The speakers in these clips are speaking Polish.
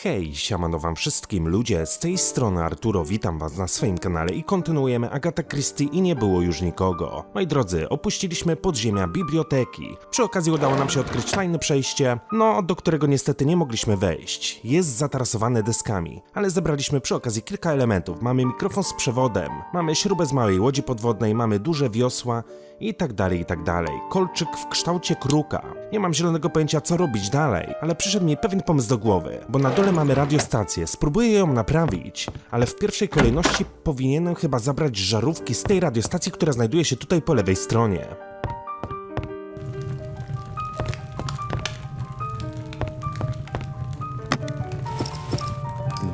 Hej, siemano wam wszystkim ludzie, z tej strony Arturo, witam was na swoim kanale i kontynuujemy Agatha Christie i nie było już nikogo. Moi drodzy, opuściliśmy podziemia biblioteki. Przy okazji udało nam się odkryć tajne przejście, do którego niestety nie mogliśmy wejść. Jest zatarasowane deskami, ale zebraliśmy przy okazji kilka elementów. Mamy mikrofon z przewodem, mamy śrubę z małej łodzi podwodnej, mamy duże wiosła i tak dalej, i tak dalej. Kolczyk w kształcie kruka. Nie mam zielonego pojęcia, co robić dalej, ale przyszedł mi pewien pomysł do głowy, bo na dole mamy radiostację, spróbuję ją naprawić, ale w pierwszej kolejności powinienem chyba zabrać żarówki z tej radiostacji, która znajduje się tutaj po lewej stronie.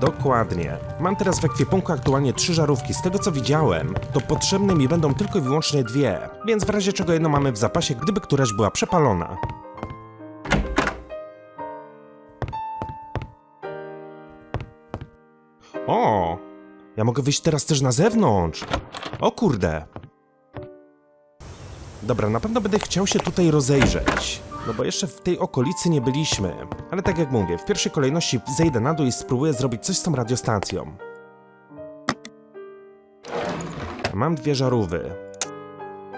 Dokładnie. Mam teraz w ekwipunku aktualnie 3 żarówki. Z tego co widziałem, to potrzebne mi będą tylko i wyłącznie 2, więc w razie czego jedno mamy w zapasie, gdyby któraś była przepalona. O! Ja mogę wyjść teraz też na zewnątrz! O kurde! Dobra, na pewno będę chciał się tutaj rozejrzeć. No bo jeszcze w tej okolicy nie byliśmy. Ale tak jak mówię, w pierwszej kolejności zejdę na dół i spróbuję zrobić coś z tą radiostacją. Mam 2 żarówy.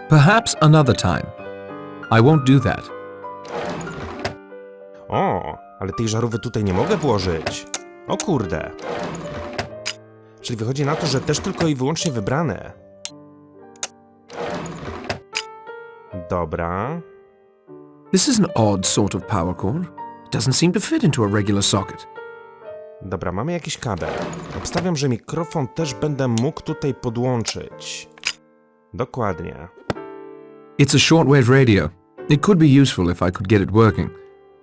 Perhaps another time. I won't do that. O, ale tej żarówy tutaj nie mogę włożyć. O kurde. Czyli wychodzi na to, że też tylko i wyłącznie wybrane. Dobra. This is an odd sort of power cord. It doesn't seem to fit into a regular socket. Dobra, mamy jakiś kabel. Obstawiam, że mikrofon też będę mógł tutaj podłączyć. Dokładnie. It's a shortwave radio. It could be useful if I could get it working.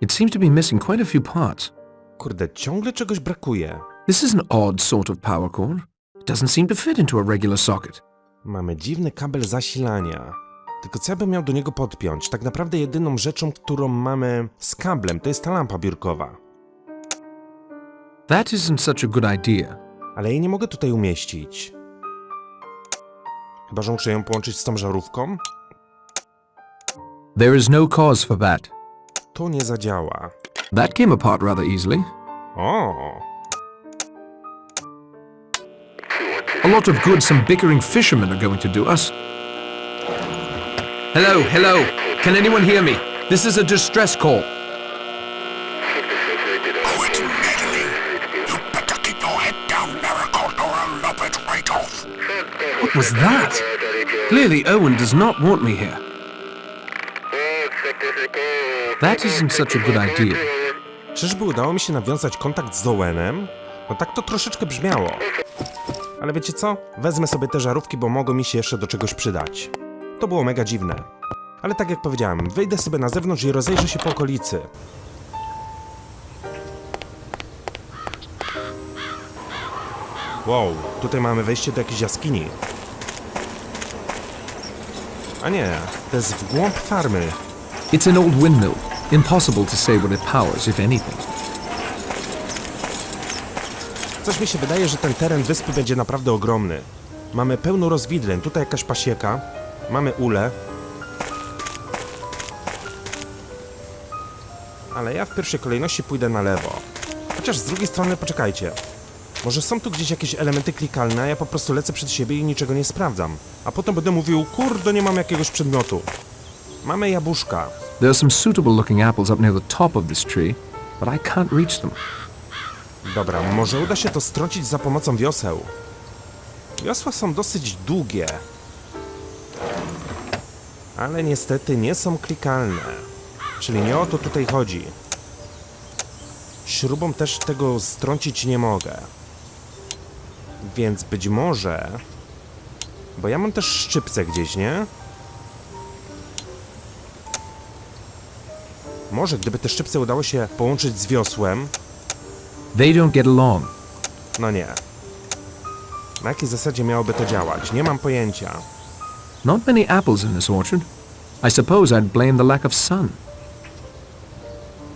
It seems to be missing quite a few parts. Kurde, ciągle czegoś brakuje. This is an odd sort of power cord. It doesn't seem to fit into a regular socket. Mamy dziwny kabel zasilania. Tylko co ja bym miał do niego podpiąć? Tak naprawdę jedyną rzeczą, którą mamy z kablem, to jest ta lampa biurkowa. That isn't such a good idea. Ale jej nie mogę tutaj umieścić. Chyba, że muszę ją połączyć z tą żarówką? There is no cause for that. To nie zadziała. That came apart rather easily. O! A lot of good some bickering fishermen are going to do us. Hello, hello. Can anyone hear me? This is a distress call. Quit meddling. You'd better keep your head down, Marigold, or I'll lop it right off. What was that? Clearly Owen does not want me here. That isn't such a good idea. Czyżby udało mi się nawiązać kontakt z Owenem? No tak to troszeczkę brzmiało. Ale wiecie co? Wezmę sobie te żarówki, bo mogą mi się jeszcze do czegoś przydać. To było mega dziwne. Ale tak jak powiedziałem, wyjdę sobie na zewnątrz i rozejrzę się po okolicy. Wow, tutaj mamy wejście do jakiejś jaskini. A nie, to jest w głąb farmy. It's an old windmill. Impossible to say what it powers, if anything. Coś mi się wydaje, że ten teren wyspy będzie naprawdę ogromny. Mamy pełno rozwidleń, tutaj jakaś pasieka. Mamy ulę. Ale ja w pierwszej kolejności pójdę na lewo. Chociaż z drugiej strony poczekajcie. Może są tu gdzieś jakieś elementy klikalne, a ja po prostu lecę przed siebie i niczego nie sprawdzam. A potem będę mówił, kurde, nie mam jakiegoś przedmiotu. Mamy jabłuszka. There are some suitable looking apples up near the top of this tree, but I can't reach them. Dobra, może uda się to strącić za pomocą wioseł. Wiosła są dosyć długie. Ale niestety nie są klikalne. Czyli nie o to tutaj chodzi. Śrubą też tego strącić nie mogę. Więc być może... Bo ja mam też szczypce gdzieś, nie? Może gdyby te szczypce udało się połączyć z wiosłem... They don't get along. No nie. Na jakiej zasadzie miałoby to działać? Nie mam pojęcia. Not many apples in this orchard. I suppose I'd blame the lack of sun.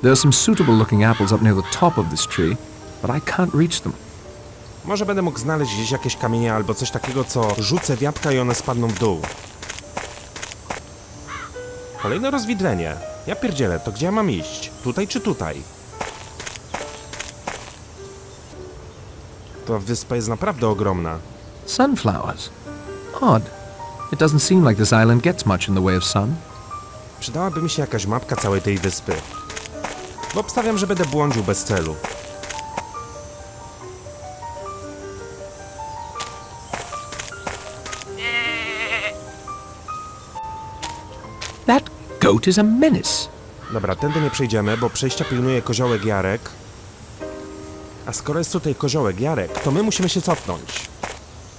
There are some suitable looking apples up near the top of this tree, but I can't reach them. Może będę mógł znaleźć gdzieś jakieś kamienie albo coś takiego, co rzucę w jabłka i one spadną w dół. Kolejne rozwidlenie. Ja pierdzielę, to gdzie ja mam iść? Tutaj czy tutaj? Ta wyspa jest naprawdę ogromna. Sunflowers. Odd. It doesn't seem like this island gets much in the way of sun. Przydałaby mi się jakaś mapka całej tej wyspy. Bo obstawiam, że będę błądził bez celu. That goat is a menace. Dobra, tędy nie przejdziemy, bo przejścia pilnuje koziołek Jarek. A skoro jest tutaj koziołek Jarek, to my musimy się cofnąć.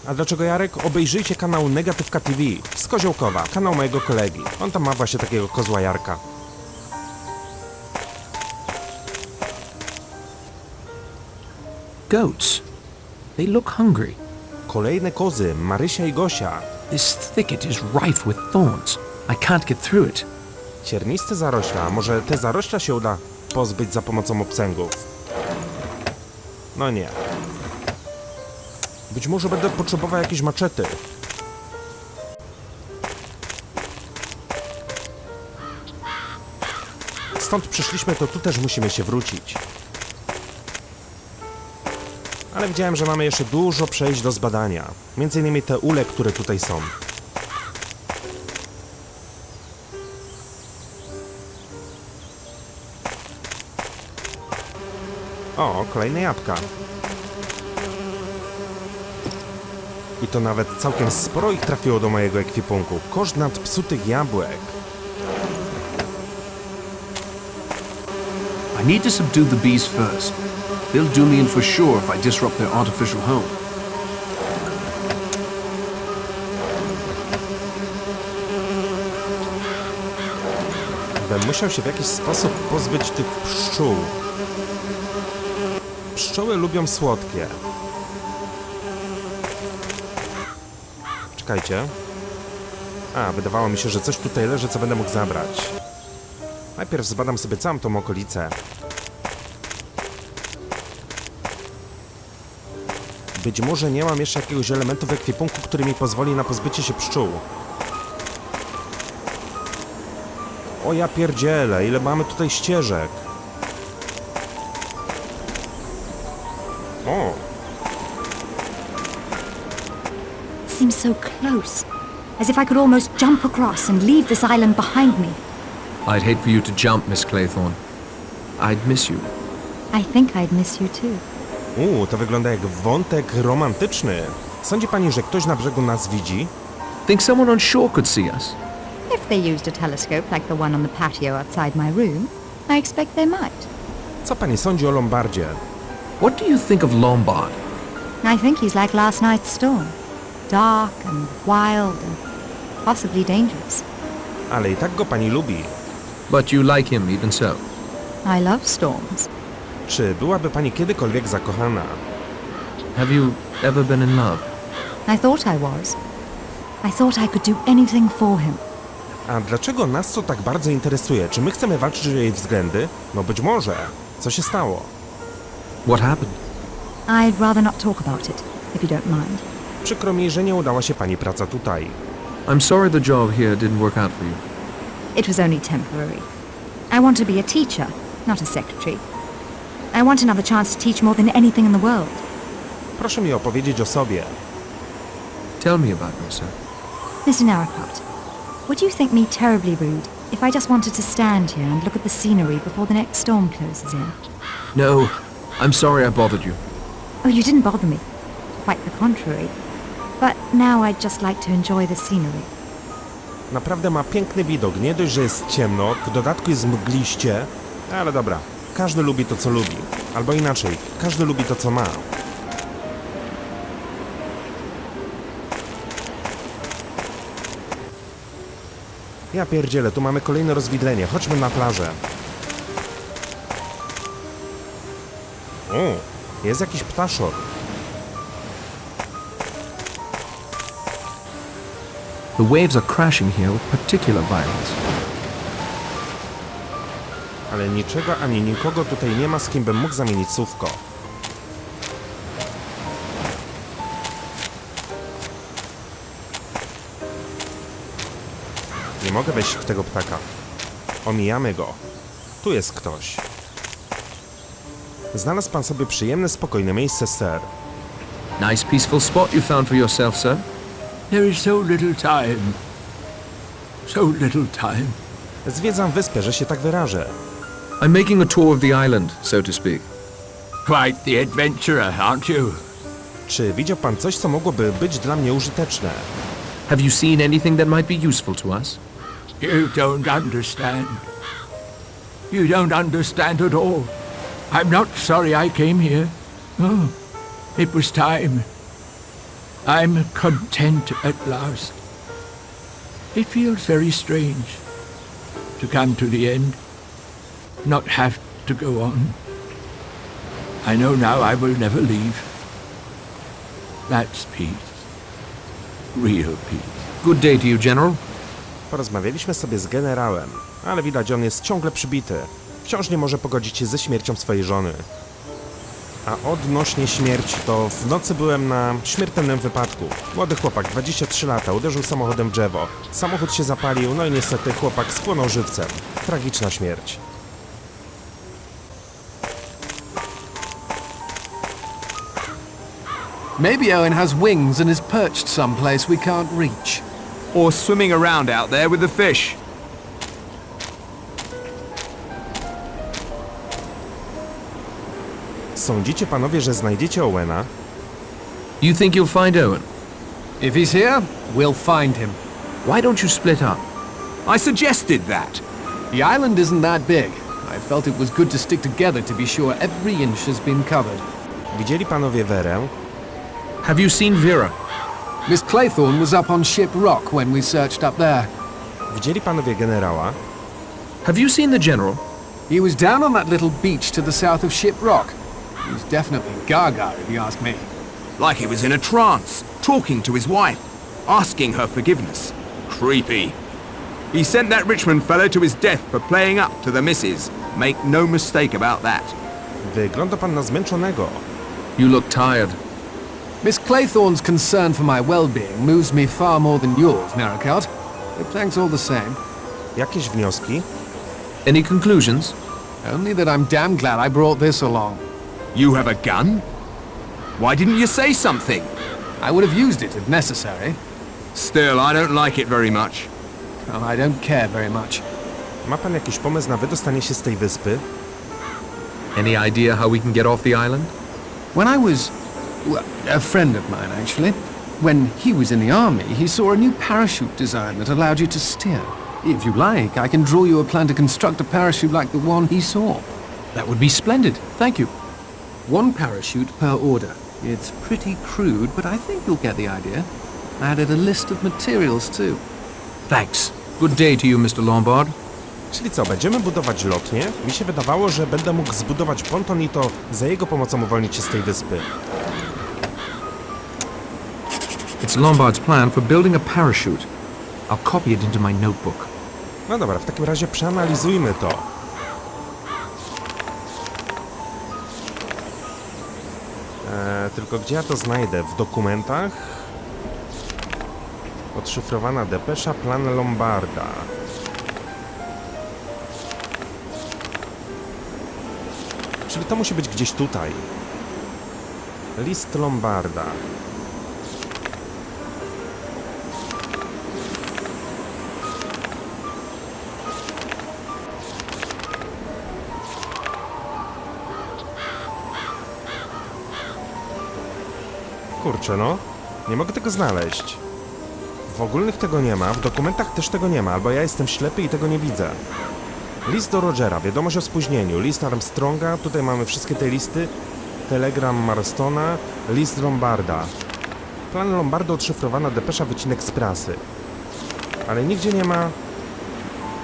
A dlaczego Jarek? Obejrzyjcie kanał Negatywka TV z Koziołkowa, kanał mojego kolegi. On tam ma właśnie takiego kozła Jarka. Goats. They look hungry. Kolejne kozy, Marysia i Gosia. This thicket is rife with thorns. I can't get through it. Cierniste zarośla, może te zarośla się uda pozbyć za pomocą obcęgów. No nie. Być może będę potrzebował jakiejś maczety. Stąd przyszliśmy, to tu też musimy się wrócić. Ale widziałem, że mamy jeszcze dużo przejść do zbadania. Między innymi te ule, które tutaj są. O, kolejne jabłka. I to nawet całkiem sporo ich trafiło do mojego ekwipunku. Koszt nadpsutych jabłek. I need to subdue the bees first. They'll do me in for sure if I disrupt their artificial home. Bym musiał się w jakiś sposób pozbyć tych pszczół. Pszczoły lubią słodkie. Czekajcie. A, wydawało mi się, że coś tutaj leży, co będę mógł zabrać. Najpierw zbadam sobie całą tą okolicę. Być może nie mam jeszcze jakiegoś elementu w ekwipunku, który mi pozwoli na pozbycie się pszczół. O ja pierdzielę, ile mamy tutaj ścieżek. O! Seems so close, as if I could almost jump across and leave this island behind me. I'd hate for you to jump, Miss Claythorne. I'd miss you. I think I'd miss you too. To wygląda jak wątek romantyczny. Sądzi pani, że ktoś na brzegu nas widzi? Think someone on shore could see us? If they used a telescope like the one on the patio outside my room, I expect they might. Co pani sądzi o Lombardzie? What do you think of Lombard? I think he's like last night's storm. Dark and wild and possibly dangerous. Ale i tak go pani lubi. But you like him even so. I love storms. Czy byłaby pani kiedykolwiek zakochana? Have you ever been in love? I thought I was. I thought I could do anything for him. A dlaczego nas to tak bardzo interesuje? Czy my chcemy walczyć o jej względy? No być może. Co się stało? What happened? I'd rather not talk about it, if you don't mind. Przykro mi, że nie udała się pani praca tutaj. I'm sorry the job here didn't work out for you. It was only temporary. I want to be a teacher, not a secretary. I want another chance to teach more than anything in the world. Proszę mi opowiedzieć o sobie. Tell me about yourself. Mr. Narracott, would you think me terribly rude if I just wanted to stand here and look at the scenery before the next storm closes in? No, I'm sorry I bothered you. Oh, you didn't bother me. Quite the contrary. But now I'd just like to enjoy the scenery. Naprawdę ma piękny widok. Nie dość, że jest ciemno, w dodatku jest mgliście. Ale dobra, każdy lubi to, co lubi. Albo inaczej, każdy lubi to, co ma. Ja pierdzielę, tu mamy kolejne rozwidlenie. Chodźmy na plażę. O, jest jakiś ptaszor. The waves are crashing here with particular violence. Ale niczego ani nikogo tutaj nie ma, z kim bym mógł zamienić słówko. Nie mogę wejść w tego ptaka. Omijamy go. Tu jest ktoś. Znalazł pan sobie przyjemne, spokojne miejsce, ser. Nice peaceful spot you found for yourself, sir. There is so little time. So little time. Zwiedzam wyspę, że się tak wyrażę. I'm making a tour of the island, so to speak. Quite the adventurer, aren't you? Czy widział pan coś, co mogłoby być dla mnie użyteczne? Have you seen anything that might be useful to us? You don't understand. You don't understand at all. I'm not sorry I came here. Oh, it was time. I'm content at last. It feels very strange to come to the end, not have to go on. I know now I will never leave. That's peace. Real peace. Good day to you, General. Porozmawialiśmy sobie z generałem, ale widać, on jest ciągle przybity. Wciąż nie może pogodzić się ze śmiercią swojej żony. A odnośnie śmierci, to w nocy byłem na śmiertelnym wypadku. Młody chłopak, 23 lata, uderzył samochodem w drzewo. Samochód się zapalił, no i niestety chłopak spłonął żywcem. Tragiczna śmierć. Maybe Owen has wings and is perched someplace we can't reach. Or swimming around out there with the fish. Sądzicie panowie, że znajdziecie Owena? You think you'll find Owen? If he's here, we'll find him. Why don't you split up? I suggested that. The island isn't that big. I felt it was good to stick together to be sure every inch has been covered. Widzieli panowie Werę? Have you seen Vera? Miss Claythorne was up on Ship Rock when we searched up there. Widzieli panowie generała? Have you seen the General? He was down on that little beach to the south of Ship Rock. He was definitely gaga, if you ask me. Like he was in a trance, talking to his wife, asking her forgiveness. Creepy. He sent that Richmond fellow to his death for playing up to the missus. Make no mistake about that. Wygląda pan na zmęczonego. You look tired. Miss Claythorne's concern for my well-being moves me far more than yours, Narrowcart. But thanks all the same. Jakieś wnioski? Any conclusions? Only that I'm damn glad I brought this along. You have a gun? Why didn't you say something? I would have used it if necessary. Still, I don't like it very much. Well, I don't care very much. Ma pan jakiś pomysł na wydostanie się z tej wyspy? Any idea how we can get off the island? When I was... well, a friend of mine, actually. When he was in the army, he saw a new parachute design that allowed you to steer. If you like, I can draw you a plan to construct a parachute like the one he saw. That would be splendid. Thank you. One parachute per order. It's pretty crude, but I think you'll get the idea. I added a list of materials, too. Thanks. Good day to you, Mr. Lombard. Czyli co, będziemy budować lotnię? Mi się wydawało, że będę mógł zbudować ponton i to za jego pomocą uwolnić się z tej wyspy. It's Lombard's plan for building a parachute. I'll copy it into my notebook. No dobra, w takim razie przeanalizujmy to. Tylko gdzie ja to znajdę? W dokumentach? Odszyfrowana depesza, plan Lombarda. Czyli to musi być gdzieś tutaj. List Lombarda. Kurczę, no. Nie mogę tego znaleźć. W ogólnych tego nie ma, w dokumentach też tego nie ma, albo ja jestem ślepy i tego nie widzę. List do Rogera, wiadomość o spóźnieniu, list Armstronga, tutaj mamy wszystkie te listy, telegram Marstona, list Lombarda. Plan Lombarda, odszyfrowana depesza, wycinek z prasy. Ale nigdzie nie ma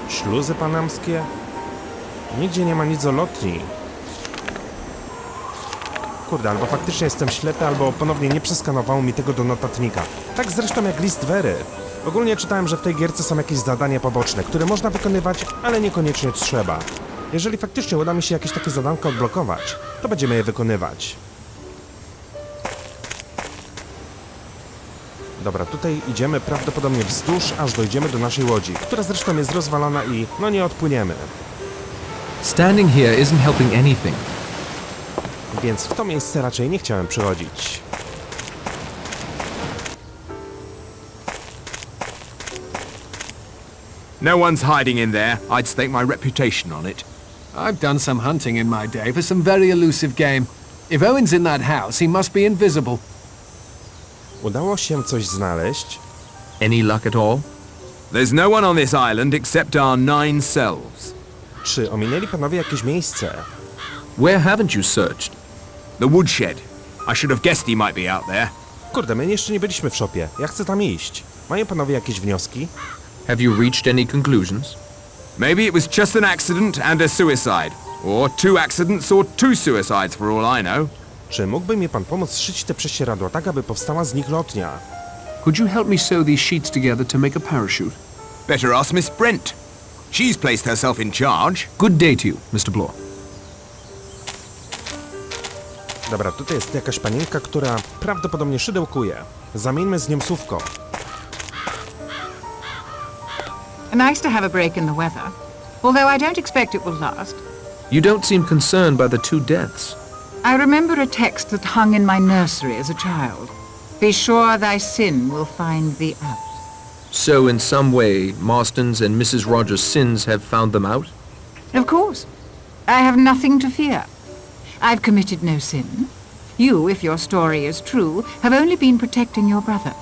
śluzy panamskie, nigdzie nie ma nic o lotni. Kurde, albo faktycznie jestem ślepy, albo ponownie nie przeskanowało mi tego do notatnika. Tak zresztą jak list Wery. Ogólnie czytałem, że w tej gierce są jakieś zadania poboczne, które można wykonywać, ale niekoniecznie trzeba. Jeżeli faktycznie uda mi się jakieś takie zadanko odblokować, to będziemy je wykonywać. Dobra, tutaj idziemy prawdopodobnie wzdłuż, aż dojdziemy do naszej łodzi, która zresztą jest rozwalona i no nie odpłyniemy. Standing here isn't helping anything. Więc w to miejsce raczej nie chciałem przychodzić. No one's hiding in there. I'd stake my reputation on it. I've done some hunting in my day for some very elusive game. If Owen's in that house, he must be invisible. Udało się coś znaleźć? Any luck at all? There's no one on this island except our 9 selves. Czy ominęli panowie jakieś miejsce? Where haven't you searched? The woodshed. I should have guessed he might be out there. Kurde, my jeszcze nie byliśmy w shopie. Ja chcę tam iść. Mają panowie jakieś wnioski? Have you reached any conclusions? Maybe it was just an accident and a suicide. Or 2 accidents or 2 suicides for all I know. Czy mógłby mi pan pomóc szyć te prześcieradła tak, aby powstała z nich lotnia? Could you help me sew these sheets together to make a parachute? Better ask Miss Brent. She's placed herself in charge. Good day to you, Mr. Bloor. Dobra, tutaj jest jakaś panienka, która prawdopodobnie szydełkuje. Zamieńmy z nią słówko. Nice to have a break in the weather, although I don't expect it will last. You don't seem concerned by the 2 deaths. I remember a text that hung in my nursery as a child. Be sure thy sin will find thee out. So in some way, Marston's and Mrs. Rogers' sins have found them out? Of course. I have nothing to fear. I've committed no sin. You, if your story is true, have only been protecting your brother.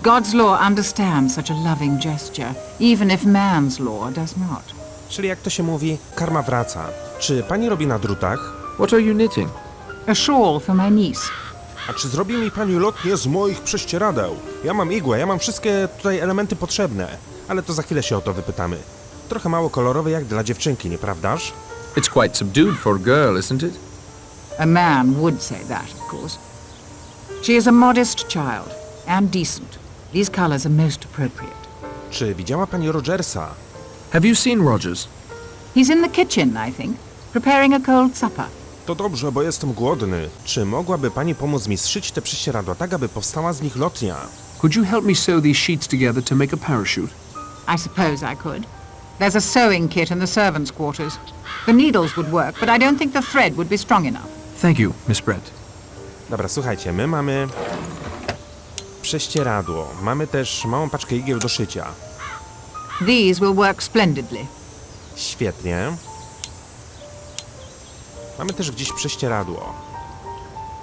God's law understands such a loving gesture, even if man's law does not. Czyli jak to się mówi, karma wraca. Czy pani robi na drutach? What are you knitting? A shawl for my niece. A czy zrobi mi pani lotnię z moich prześcieradeł? Ja mam igłę, ja mam wszystkie tutaj elementy potrzebne. Ale to za chwilę się o to wypytamy. Trochę mało kolorowe jak dla dziewczynki, nieprawdaż? It's quite subdued for a girl, isn't it? A man would say that, of course. She is a modest child, and decent. These colors are most appropriate. Czy widziała pani Rogersa? Have you seen Rogers? He's in the kitchen, I think, preparing a cold supper. To dobrze, bo jestem głodny. Czy mogłaby pani pomóc mi zszyć te prześcieradła tak, aby powstała z nich lotnia? Could you help me sew these sheets together to make a parachute? I suppose I could. There's a sewing kit in the servants' quarters. The needles would work, but I don't think the thread would be strong enough. Thank you, Miss Brent. Dobra, słuchajcie, my mamy prześcieradło. Mamy też małą paczkę igieł do szycia. These will work splendidly. Świetnie. Mamy też gdzieś prześcieradło.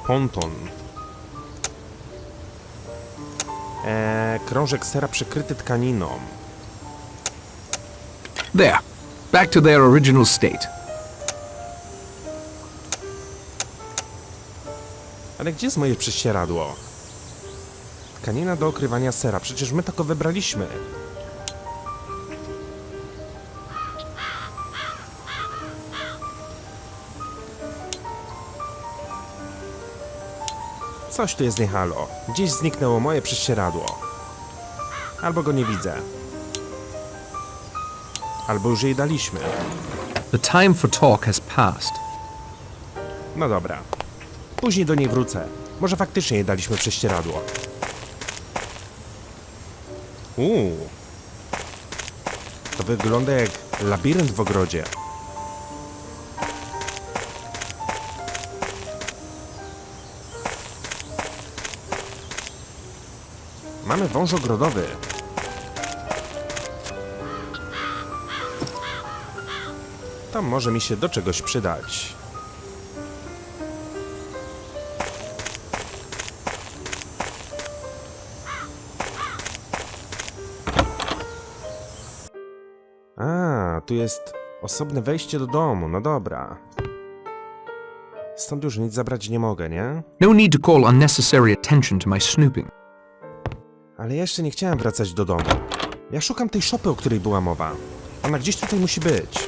Ponton. Krążek sera przykryty tkaniną. There. Back to their original state. Ale gdzie jest moje prześcieradło? Tkanina do okrywania sera. Przecież my tylko wybraliśmy. Coś tu jest nie halo. Gdzieś zniknęło moje prześcieradło. Albo go nie widzę. Albo już jej daliśmy. The time for talk has passed. No dobra. Później do niej wrócę. Może faktycznie jej daliśmy prześcieradło. To wygląda jak labirynt w ogrodzie. Mamy wąż ogrodowy. To może mi się do czegoś przydać. A, tu jest osobne wejście do domu, no dobra. Stąd już nic zabrać nie mogę, nie? No need to call unnecessary attention to my snooping. Ale ja jeszcze nie chciałem wracać do domu. Ja szukam tej szopy, o której była mowa. Ona gdzieś tutaj musi być.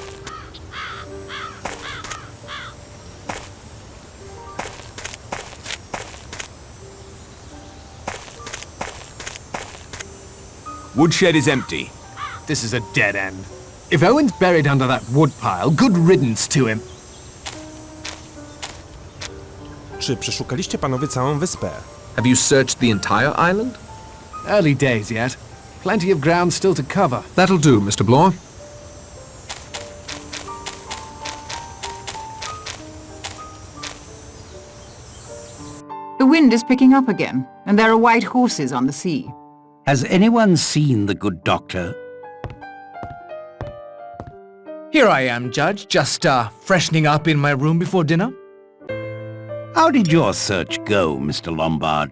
Woodshed is empty. This is a dead end. If Owen's buried under that woodpile, good riddance to him. Czy przeszukaliście panowie całą wyspę? Have you searched the entire island? Early days yet. Plenty of ground still to cover. That'll do, Mr. Bloor. The wind is picking up again, and there are white horses on the sea. Has anyone seen the good doctor? Here I am, Judge, just freshening up in my room before dinner. How did your search go, Mr. Lombard?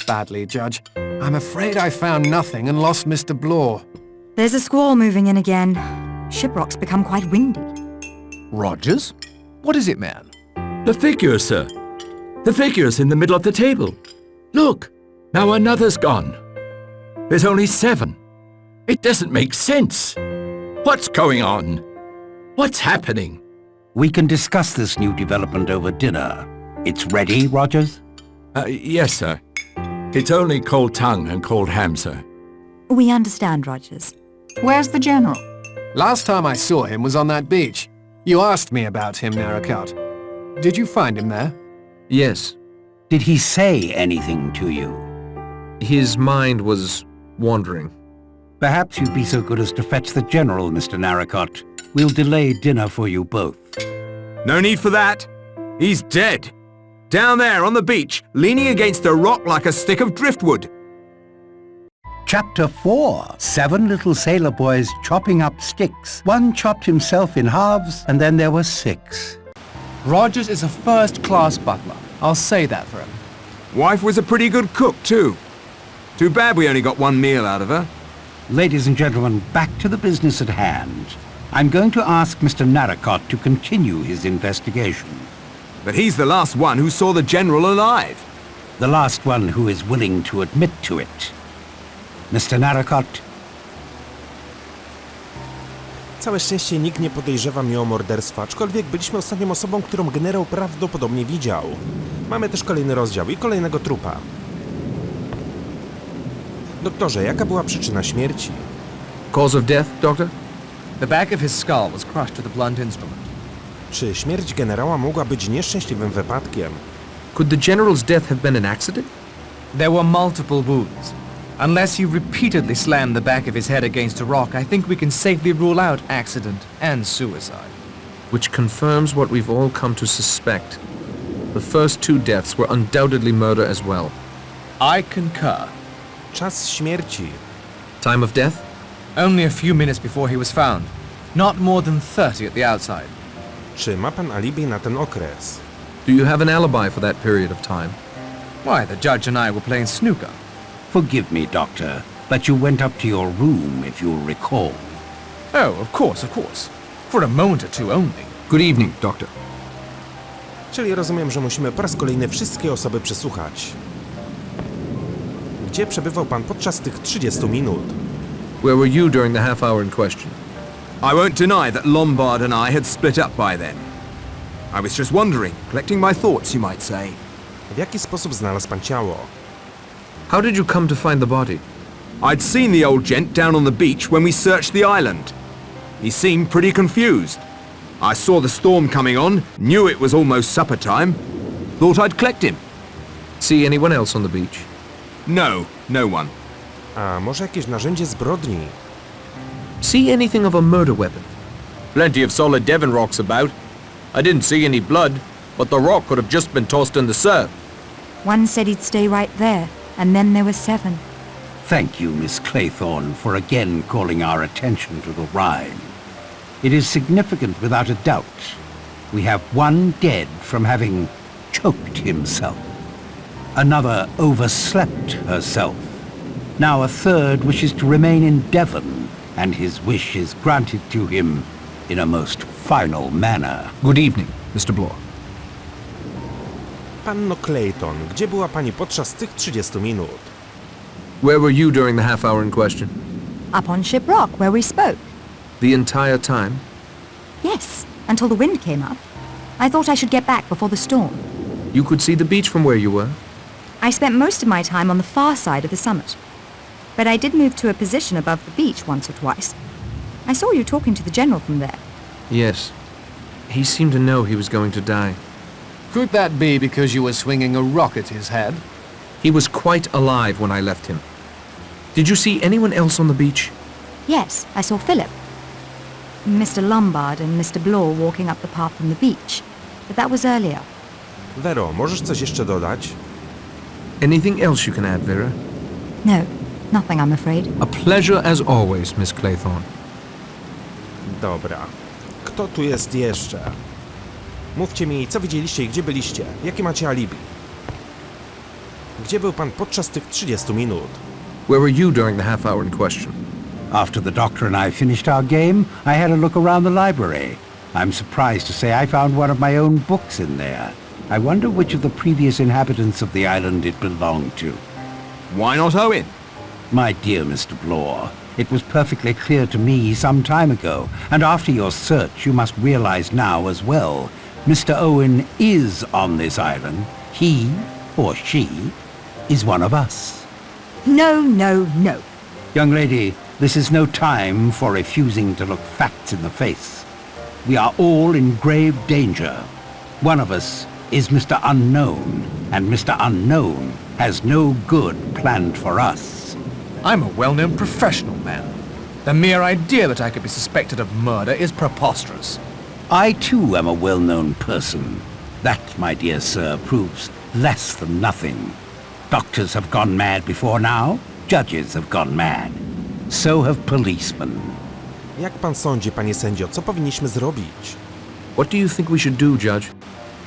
Badly, Judge. I'm afraid I found nothing and lost Mr. Blore. There's a squall moving in again. Shiprock's become quite windy. Rogers? What is it, man? The figures, sir. The figures in the middle of the table. Look, now another's gone. There's only 7. It doesn't make sense. What's going on? What's happening? We can discuss this new development over dinner. It's ready, Rogers? Yes, sir. It's only cold tongue and cold ham, sir. We understand, Rogers. Where's the General? Last time I saw him was on that beach. You asked me about him, Narrowcut. Did you find him there? Yes. Did he say anything to you? His mind was wandering. Perhaps you'd be so good as to fetch the General, Mr. Narrowcut. We'll delay dinner for you both. No need for that. He's dead. Down there on the beach, leaning against a rock like a stick of driftwood. Chapter 4. 7 little sailor boys chopping up sticks. One chopped himself in halves, and then there were 6. Rogers is a first-class butler. I'll say that for him. Wife was a pretty good cook, too. Too bad we only got 1 meal out of her. Ladies and gentlemen, back to the business at hand. I'm going to ask Mr. Narrowcut to continue his investigation. But he's the last one who saw the General alive. The last one who is willing to admit to it. Mr. Narrowcut? Całe szczęście nikt nie podejrzewa mnie o morderstwo, aczkolwiek byliśmy ostatnią osobą, którą generał prawdopodobnie widział. Mamy też kolejny rozdział i kolejnego trupa. Doktorze, jaka była przyczyna śmierci? Cause of death, Doctor? The back of his skull was crushed with a blunt instrument. Czy śmierć generała mogła być nieszczęśliwym wypadkiem? Could the General's death have been an accident? There were multiple wounds. Unless he repeatedly slammed the back of his head against a rock, I think we can safely rule out accident and suicide. Which confirms what we've all come to suspect. The first 2 deaths were undoubtedly murder as well. I concur. Czas śmierci. Time of death? Only a few minutes before he was found. Not more than 30 at the outside. Czy ma pan alibi na ten okres? Do you have an alibi for that period of time? Why, the judge and I were playing snooker. Forgive me, Doctor, but you went up to your room, if you'll recall. Oh, of course, of course. For a moment or two only. Good evening, Doctor. Czyli rozumiem, że musimy po raz kolejny wszystkie osoby przesłuchać. Gdzie przebywał pan podczas tych 30 minut? Where were you during the half hour in question? I won't deny that Lombard and I had split up by then. I was just wondering, collecting my thoughts, you might say. W jaki sposób znalazł pan ciało? How did you come to find the body? I'd seen the old gent down on the beach when we searched the island. He seemed pretty confused. I saw the storm coming on, knew it was almost supper time. Thought I'd collect him. See anyone else on the beach? No, no one. A może jakieś narzędzie zbrodni? See anything of a murder weapon? Plenty of solid Devon rocks about. I didn't see any blood, but the rock could have just been tossed in the surf. One said he'd stay right there, and then there were 7. Thank you, Miss Claythorne, for again calling our attention to the rhyme. It is significant without a doubt. We have one dead from having choked himself. Another overslept herself. Now a third wishes to remain in Devon, and his wish is granted to him in a most final manner. Good evening, Mr. Blore. Panno Clayton, gdzie była pani podczas tych 30 minut? Where were you during the half hour in question? Up on Ship Rock, where we spoke. The entire time? Yes, until the wind came up. I thought I should get back before the storm. You could see the beach from where you were? I spent most of my time on the far side of the summit. But I did move to a position above the beach once or twice. I saw you talking to the General from there. Yes. He seemed to know he was going to die. Could that be because you were swinging a rock at his head? He was quite alive when I left him. Did you see anyone else on the beach? Yes, I saw Philip. Mr. Lombard and Mr. Blore walking up the path from the beach. But that was earlier. Vero, możesz coś jeszcze dodać? Anything else you can add, Vera? No, nothing, I'm afraid. A pleasure as always, Miss Claythorne. Dobra. Kto tu jest jeszcze? Mówcie mi, co widzieliście i gdzie byliście? Jakie macie alibi? Gdzie był pan podczas tych 30 minut? Where were you during the half hour in question? After the doctor and I finished our game, I had a look around the library. I'm surprised to say I found one of my own books in there. I wonder which of the previous inhabitants of the island it belonged to. Why not Owen? My dear Mr. Blore, it was perfectly clear to me some time ago, and after your search you must realize now as well. Mr. Owen is on this island. He, or she, is one of us. No, no, no. Young lady, this is no time for refusing to look facts in the face. We are all in grave danger. One of us is Mr. Unknown, and Mr. Unknown has no good planned for us. I'm a well-known professional man. The mere idea that I could be suspected of murder is preposterous. I too am a well-known person. That, my dear sir, proves less than nothing. Doctors have gone mad before now. Judges have gone mad. So have policemen. Jak pan sądzi, panie sędzio, co powinniśmy zrobić? What do you think we should do, Judge?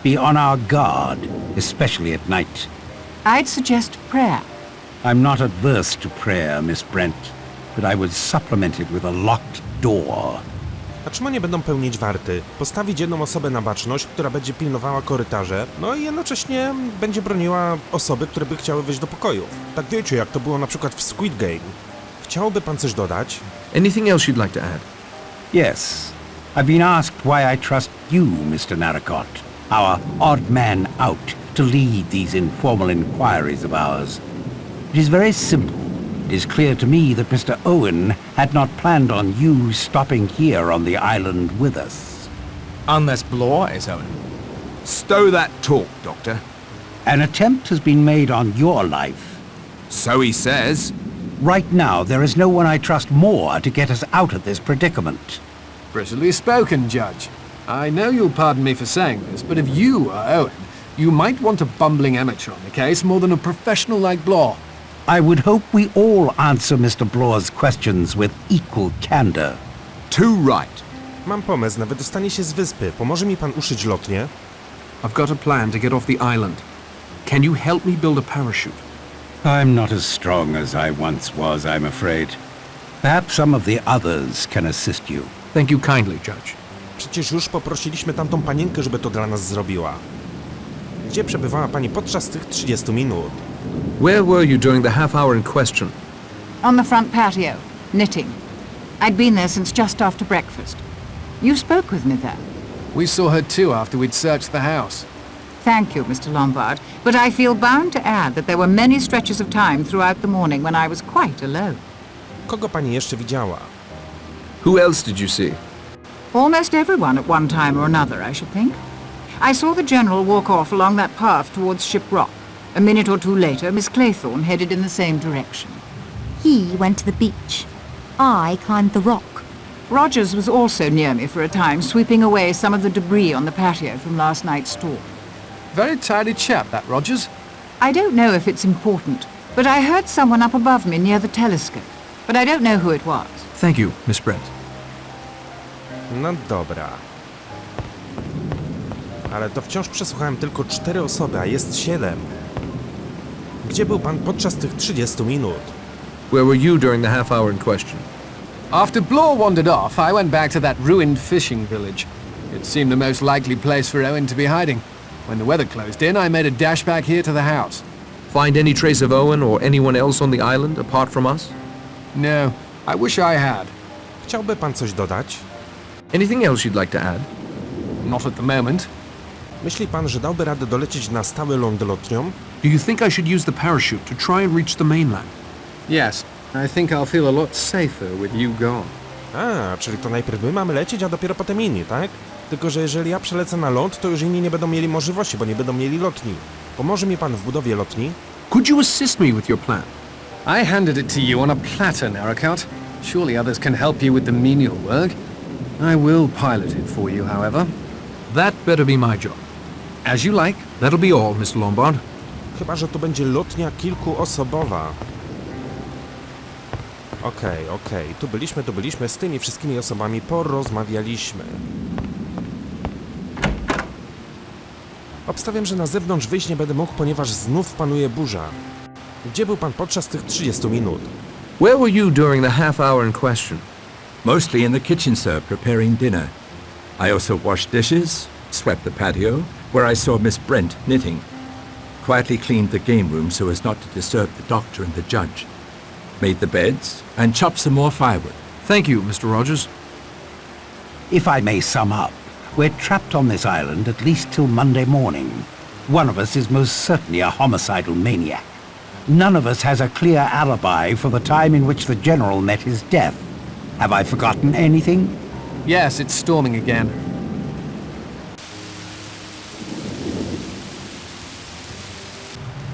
Be on our guard, especially at night. I'd suggest prayer. I'm not adverse to prayer, Miss Brent, but I would supplement it with a locked door. A czemu nie będą pełnić warty? Postawić jedną osobę na baczność, która będzie pilnowała korytarze, no i jednocześnie będzie broniła osoby, które by chciały wejść do pokojów. Tak wiecie, jak to było na przykład w Squid Game. Chciałby pan coś dodać? Anything else you'd like to add? Yes. I've been asked why I trust you, Mr. Narracott, our odd man out, to lead these informal inquiries of ours. It is very simple. It is clear to me that Mr. Owen had not planned on you stopping here on the island with us. Unless Blore is Owen. Stow that talk, Doctor. An attempt has been made on your life. So he says. Right now, there is no one I trust more to get us out of this predicament. Prettily spoken, Judge. I know you'll pardon me for saying this, but if you are Owen, you might want a bumbling amateur on the case more than a professional like Blore. I would hope we all answer Mr. Blore's questions with equal candor. Too right. Mam pomysł na wydostanie się z wyspy. Pomoże mi pan uszyć lotnię? I've got a plan to get off the island. Can you help me build a parachute? I'm not as strong as I once was, I'm afraid. Perhaps some of the others can assist you. Thank you kindly, Judge. Przecież już poprosiliśmy tamtą panienkę, żeby to dla nas zrobiła. Gdzie przebywała pani podczas tych 30 minut? Where were you during the half hour in question? On the front patio, knitting. I'd been there since just after breakfast. You spoke with me there. We saw her too after we'd searched the house. Thank you, Mr. Lombard, but I feel bound to add that there were many stretches of time throughout the morning when I was quite alone. Kogo pani jeszcze widziała? Who else did you see? Almost everyone at one time or another, I should think. I saw the General walk off along that path towards Ship Rock. A minute or two later, Miss Claythorne headed in the same direction. He went to the beach. I climbed the rock. Rogers was also near me for a time, sweeping away some of the debris on the patio from last night's storm. Very tidy chap, that Rogers. I don't know if it's important, but I heard someone up above me near the telescope. But I don't know who it was. Thank you, Miss Brent. No dobra. Ale to wciąż przesłuchałem tylko 4 osoby, a jest 7. Gdzie był pan podczas tych 30 minut? Where were you during the half hour in question? After Blore wandered off, I went back to that ruined fishing village. It seemed the most likely place for Owen to be hiding. When the weather closed in, I made a dash back here to the house. Find any trace of Owen or anyone else on the island apart from us? No, I wish I had. Chciałby pan coś dodać? Anything else you'd like to add? Not at the moment. Myśli pan, że dałby radę dolecieć na stałe ląd lotnią? Do you think I should use the parachute to try and reach the mainland? Yes, I think I'll feel a lot safer with you gone. A, czyli to najpierw my mamy lecieć, a dopiero potem inni, tak? Tylko, że jeżeli ja przelecę na ląd, to już inni nie będą mieli możliwości, bo nie będą mieli lotni. Pomoże mi pan w budowie lotni? Could you assist me with your plan? I handed it to you on a platter, Narracott. Surely others can help you with the menial work. I will pilot it for you, however. That better be my job. As you like. That'll be all, Mr. Lombard. Chyba że to będzie lotnia kilkuosobowa. Okej, tu byliśmy, z tymi wszystkimi osobami porozmawialiśmy. Obstawiam, że na zewnątrz wyjść nie będę mógł, ponieważ znów panuje burza. Gdzie był pan podczas tych 30 minut? Where were you during the half hour in question? Mostly in the kitchen, sir, preparing dinner. I also washed dishes, swept the patio, where I saw Miss Brent knitting. Quietly cleaned the game room so as not to disturb the doctor and the judge. Made the beds, and chopped some more firewood. Thank you, Mr. Rogers. If I may sum up, we're trapped on this island at least till Monday morning. One of us is most certainly a homicidal maniac. None of us has a clear alibi for the time in which the General met his death. Have I forgotten anything? Yes, it's storming again.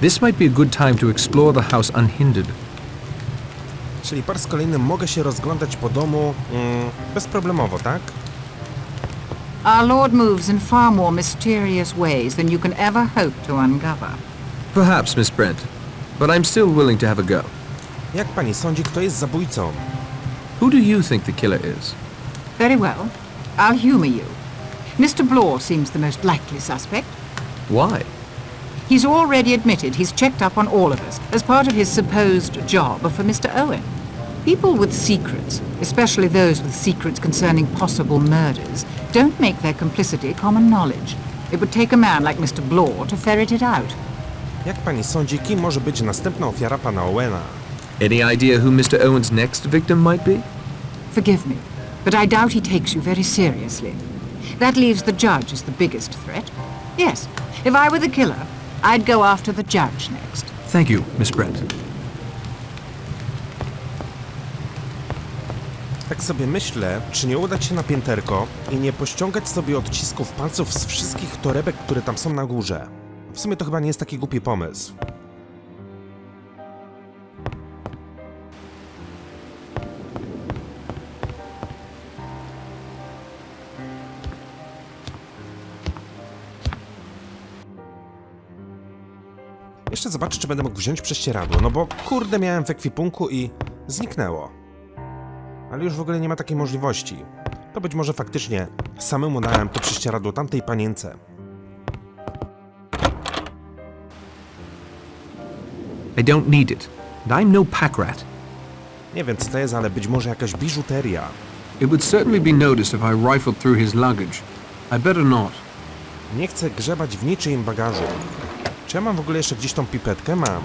This might be a good time to explore the house unhindered. Czyli po raz kolejny mogę się rozglądać po domu bezproblemowo, tak? Our Lord moves in far more mysterious ways than you can ever hope to uncover. Perhaps, Miss Brent, but I'm still willing to have a go. Jak pani sądzi, kto jest zabójcą? Who do you think the killer is? Very well. I'll humor you. Mr. Blore seems the most likely suspect. Why? He's already admitted he's checked up on all of us as part of his supposed job for Mr. Owen. People with secrets, especially those with secrets concerning possible murders, don't make their complicity common knowledge. It would take a man like Mr. Blore to ferret it out. Jak pani sądzi, kim może być następna ofiara pana Owena? Any idea who Mr. Owen's next victim might be? Forgive me, but I doubt he takes you very seriously. That leaves the judge as the biggest threat. Yes, if I were the killer, I'd go after the judge next. Thank you, Miss Brent. Tak sobie myślę, czy nie udać się na pięterko i nie pościągać sobie odcisków palców z wszystkich torebek, które tam są na górze. W sumie to chyba nie jest taki głupi pomysł. Jeszcze zobaczę, czy będę mógł wziąć prześcieradło, no bo kurde miałem w ekwipunku i zniknęło. Ale już w ogóle nie ma takiej możliwości. To być może faktycznie samemu dałem to prześcieradło tamtej panience. I don't need it, and I'm no pack rat. Nie wiem co to jest, ale być może jakaś biżuteria. It would certainly be noticed if I rifled through his luggage. I better not. Nie chcę grzebać w niczyim bagażu. Czy ja mam w ogóle jeszcze gdzieś tą pipetkę? Mam.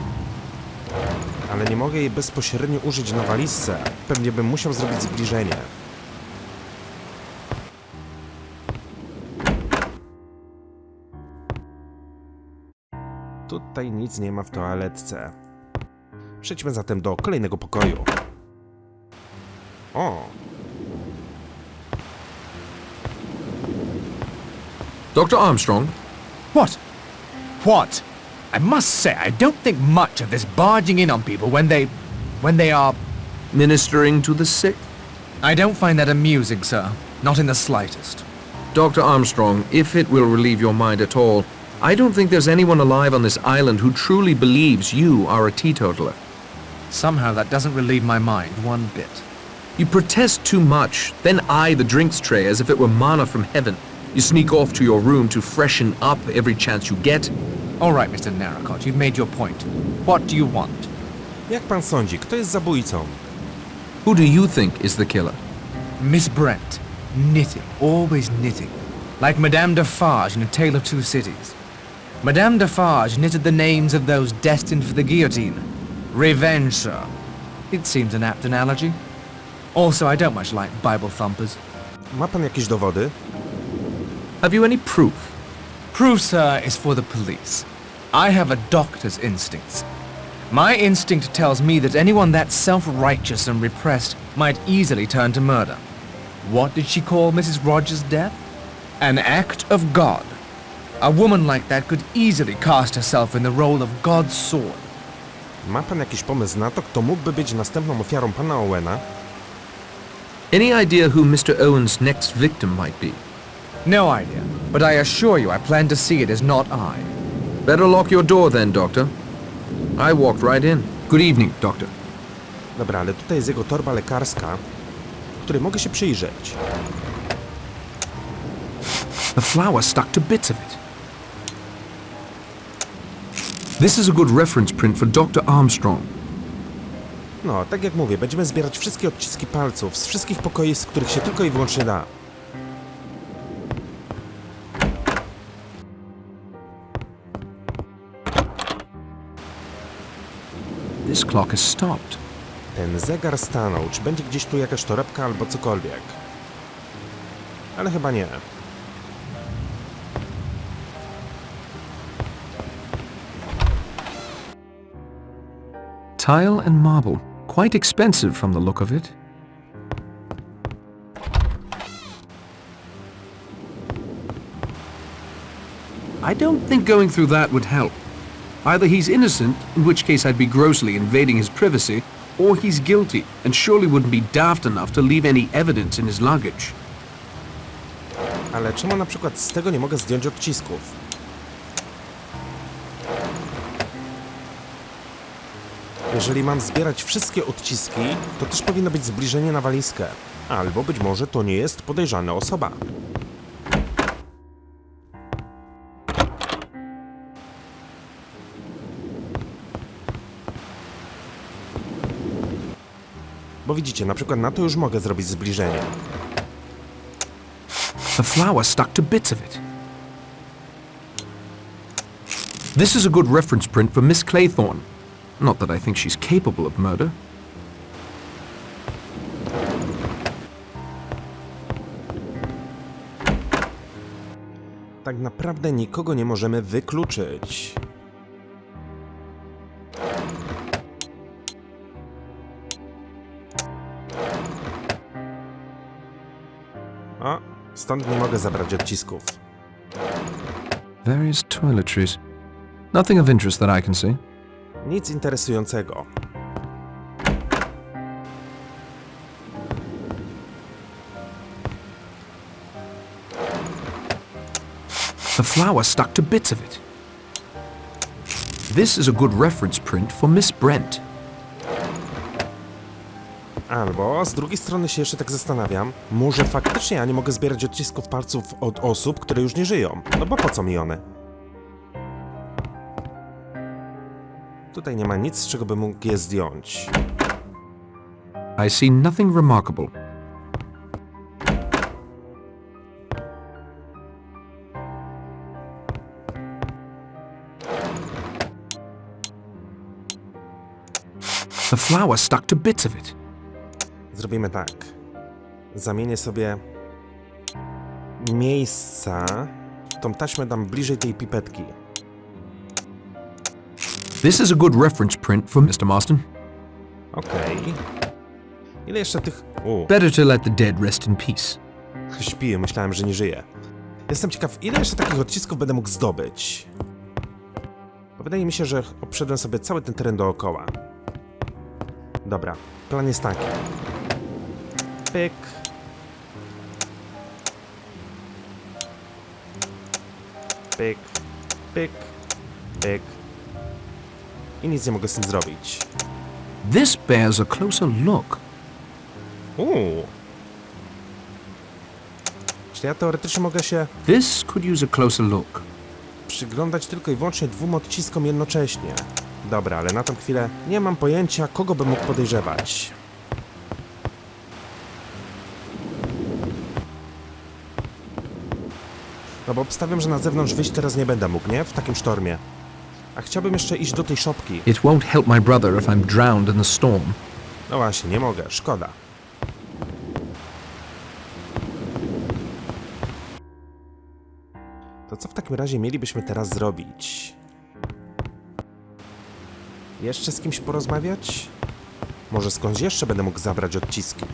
Ale nie mogę jej bezpośrednio użyć na walizce. Pewnie bym musiał zrobić zbliżenie. Tutaj nic nie ma w toaletce. Przejdźmy zatem do kolejnego pokoju. O! Dr. Armstrong? What? What? I must say, I don't think much of this barging in on people when they are... Ministering to the sick? I don't find that amusing, sir. Not in the slightest. Dr. Armstrong, if it will relieve your mind at all, I don't think there's anyone alive on this island who truly believes you are a teetotaler. Somehow that doesn't relieve my mind one bit. You protest too much, then eye the drinks tray as if it were manna from heaven. You sneak off to your room to freshen up every chance you get. All right, Mr. Narracott, you've made your point. What do you want? Jak pan sądzi, kto jest zabójcą? Who do you think is the killer? Miss Brent. Knitting. Always knitting. Like Madame Defarge in A Tale of Two Cities. Madame Defarge knitted the names of those destined for the guillotine. Revenge, sir. It seems an apt analogy. Also, I don't much like Bible thumpers. Ma pan jakieś dowody? Have you any proof? Proof, sir, is for the police. I have a doctor's instincts. My instinct tells me that anyone that self-righteous and repressed might easily turn to murder. What did she call Mrs. Rogers' death? An act of God. A woman like that could easily cast herself in the role of God's sword. Ma pan jakiś pomysł na to, kto mógłby być następną ofiarą pana Owena? Any idea who Mr. Owen's next victim might be? No idea, but I assure you I plan to see it as not I. Better lock your door then, Doctor. I walked right in. Good evening, Doctor. Dobra, ale tutaj jest jego torba lekarska, której mogę się przyjrzeć. The flour stuck to bits of it. This is a good reference print for Dr. Armstrong. No, tak jak mówię, będziemy zbierać wszystkie odciski palców z wszystkich pokoi, z których się tylko i wyłącznie da. This clock has stopped. Ten zegar stanął. Czy będzie gdzieś tu jakaś torebka albo cokolwiek? Ale chyba nie. Tile and marble. Quite expensive from the look of it. I don't think going through that would help. Either he's innocent, in which case I'd be grossly invading his privacy, or he's guilty, and surely wouldn't be daft enough to leave any evidence in his luggage. Ale czemu na przykład z tego nie mogę zdjąć odcisków? Jeżeli mam zbierać wszystkie odciski, to też powinno być zbliżenie na walizkę. Albo być może to nie jest podejrzana osoba. Bo widzicie, na przykład na to już mogę zrobić zbliżenie. The flower stuck to bits of it. This is a good reference print for Miss Claythorne. Not that I think she's capable of murder. Tak naprawdę nikogo nie możemy wykluczyć. O, stąd nie mogę zabrać odcisków. Various toiletries. Nothing of interest that I can see. Nic interesującego. The flower stuck to bits of it. This is a good reference print for Miss Brent. Albo z drugiej strony się jeszcze tak zastanawiam, może faktycznie ja nie mogę zbierać odcisków palców od osób, które już nie żyją. No bo po co mi one? Tutaj nie ma nic, z czego bym mógł je zdjąć. I see nothing remarkable. The flower stuck to bits of it. Zrobimy tak. Zamienię sobie miejsca. Tą taśmę dam bliżej tej pipetki. This is a good reference print for Mr. Marston. Okej. Ile jeszcze tych... Better to let the dead rest in peace. Śpię, myślałem, że nie żyje. Jestem ciekaw, ile jeszcze takich odcisków będę mógł zdobyć. Bo wydaje mi się, że obszedłem sobie cały ten teren dookoła. Dobra, plan jest taki. Pyk. Pyk, pyk, pyk. I nic nie mogę z tym zrobić. This bears a closer look. Czyli ja teoretycznie mogę się This could use a closer look. przyglądać tylko i wyłącznie 2 odciskom jednocześnie. Dobra, ale na tą chwilę nie mam pojęcia, kogo bym mógł podejrzewać. No bo obstawiam, że na zewnątrz wyjść teraz nie będę mógł, nie? W takim sztormie. A chciałbym jeszcze iść do tej szopki. It won't help my brother if I'm drowned in the storm. No właśnie, nie mogę, szkoda. To co w takim razie mielibyśmy teraz zrobić? Jeszcze z kimś porozmawiać? Może skądś jeszcze będę mógł zabrać odciski?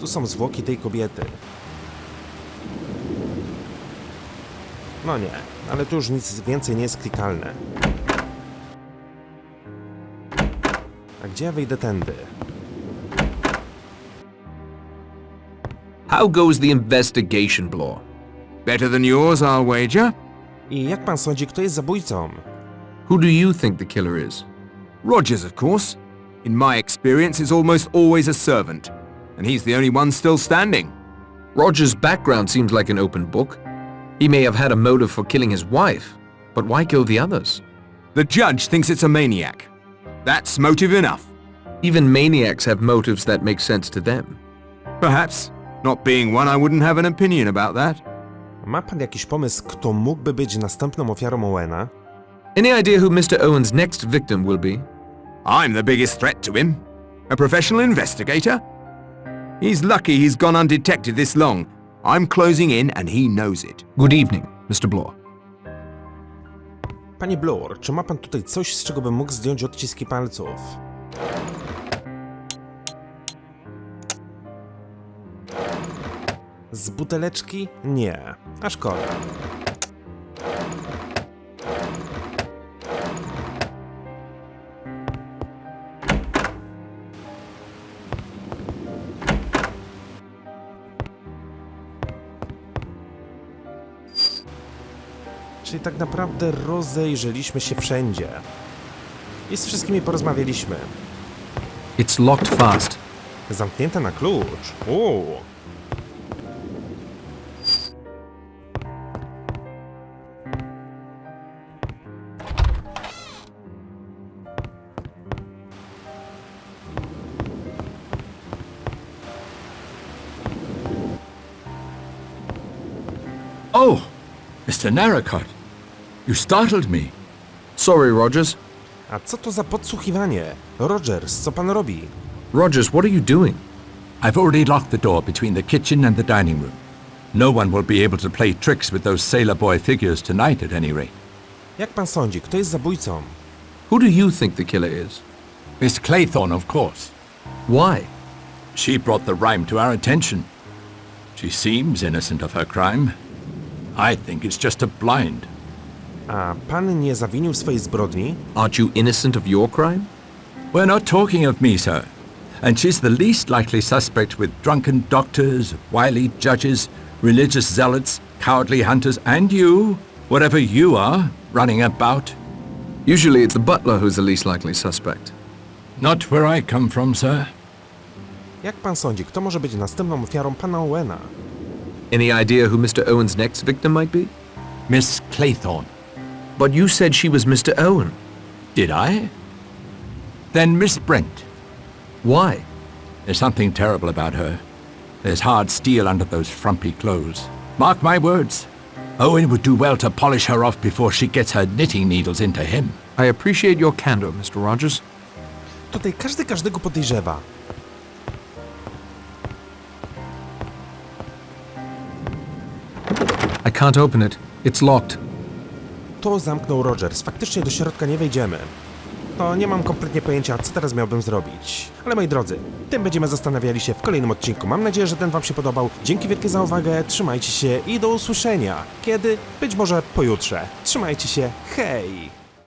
Tu są zwłoki tej kobiety. No nie, ale tu już nic więcej nie jest klikalne. A gdzie ja wyjdę tędy? How goes the investigation, Blore? Better than yours, I'll wager. I jak pan sądzi, kto jest zabójcą? Who do you think the killer is? Rogers, of course. In my experience, it's almost always a servant. and he's the only one still standing. Roger's background seems like an open book. He may have had a motive for killing his wife, but why kill the others? The judge thinks it's a maniac. That's motive enough. Even maniacs have motives that make sense to them. Perhaps. Not being one, I wouldn't have an opinion about that. Ma pan jakiś pomysł, kto mógłby być następną ofiarą Owena? Any idea who Mr. Owen's next victim will be? I'm the biggest threat to him. A professional investigator? He's lucky he's gone undetected this long. I'm closing in and he knows it. Good evening, Mr. Bloor. Panie Bloor, czy ma pan tutaj coś, z czego bym mógł zdjąć odciski palców? Z buteleczki? Nie. A szkoda. Czyli tak naprawdę rozejrzeliśmy się wszędzie. I z wszystkimi porozmawialiśmy. It's locked fast. Zamknięte na klucz. Oh, Mr. Narracott. You startled me. Sorry, Rogers. A co to za podsłuchiwanie? Rogers, co pan robi? Rogers, what are you doing? I've already locked the door between the kitchen and the dining room. No one will be able to play tricks with those sailor boy figures tonight, at any rate. Jak pan sądzi, kto jest zabójcą? Who do you think the killer is? Miss Claythorne, of course. Why? She brought the rhyme to our attention. She seems innocent of her crime. I think it's just a blind. A pan nie zawinił swojej zbrodni? Aren't you innocent of your crime? We're not talking of me, sir. And she's the least likely suspect with drunken doctors, wily judges, religious zealots, cowardly hunters, and you, whatever you are, running about. Usually it's the butler who's the least likely suspect. Not where I come from, sir. Jak pan sądzi, kto może być następną ofiarą pana Owena? Any idea who Mr. Owen's next victim might be? Miss Claythorne. But you said she was Mr. Owen. Did I? Then Miss Brent. Why? There's something terrible about her. There's hard steel under those frumpy clothes. Mark my words. Owen would do well to polish her off before she gets her knitting needles into him. I appreciate your candor, Mr. Rogers. Tutaj każdy każdego podejrzewa. I can't open it. It's locked. To zamknął Rogers. Faktycznie do środka nie wejdziemy. To nie mam kompletnie pojęcia, co teraz miałbym zrobić. Ale moi drodzy, tym będziemy zastanawiali się w kolejnym odcinku. Mam nadzieję, że ten wam się podobał. Dzięki wielkie za uwagę, trzymajcie się i do usłyszenia. Kiedy? Być może pojutrze. Trzymajcie się, hej!